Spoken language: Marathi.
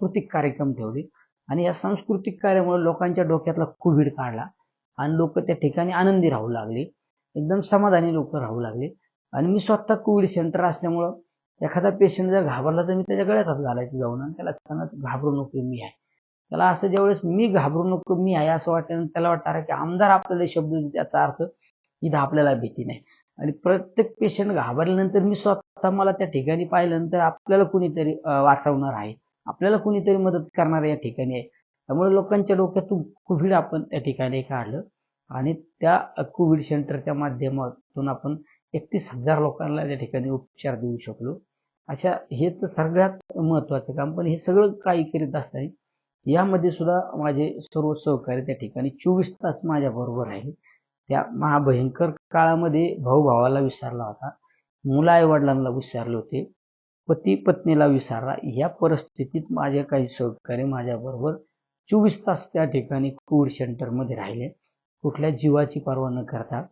सांस्कृतिक कार्यक्रम ठेवले आणि या सांस्कृतिक कार्यामुळे लोकांच्या डोक्यातला कोविड काढला आणि लोक त्या ठिकाणी आनंदी राहू लागले, एकदम समाधानी लोक राहू लागले. आणि मी स्वतः कोविड सेंटर असल्यामुळं एखादा पेशंट जर घाबरला तर मी त्याच्या गळ्यात हात घालायचं जाऊन आणि त्याला सांगत घाबरू नको मी आहे. त्याला असं ज्यावेळेस मी घाबरू नको मी आहे असं वाटतं त्याला वाटतं अरे की आमदार आपल्याला शब्द त्याचा अर्थ इथं आपल्याला भीती नाही. आणि प्रत्येक पेशंट घाबरल्यानंतर मी स्वतः मला त्या ठिकाणी पाहिल्यानंतर आपल्याला कुणीतरी वाचवणार आहे, आपल्याला कुणीतरी मदत करणार या ठिकाणी आहे. त्यामुळे लोकांच्या डोक्यातून कोविड आपण त्या ठिकाणी काढलं आणि त्या कोविड सेंटरच्या माध्यमातून आपण 31,000 लोकांना त्या ठिकाणी उपचार देऊ शकलो. अशा हे तर सगळ्यात महत्वाचं काम. पण हे सगळं काही करीत असताना यामध्ये सुद्धा माझे सर्व सहकारी त्या ठिकाणी 24 तास माझ्या बरोबर राहिले. त्या महाभयंकर काळामध्ये भाऊ भावाला विसरला होता, मुलं आई वडिलांना विसरले होते, पती पत्नीला विसरला. या परिस्थितीत माझे काही सहकारी माझ्या बरोबर 24 तास त्या ठिकाणी कोविड सेंटर मध्ये राहिले, कुठल्या जीवाची पर्वा न करता.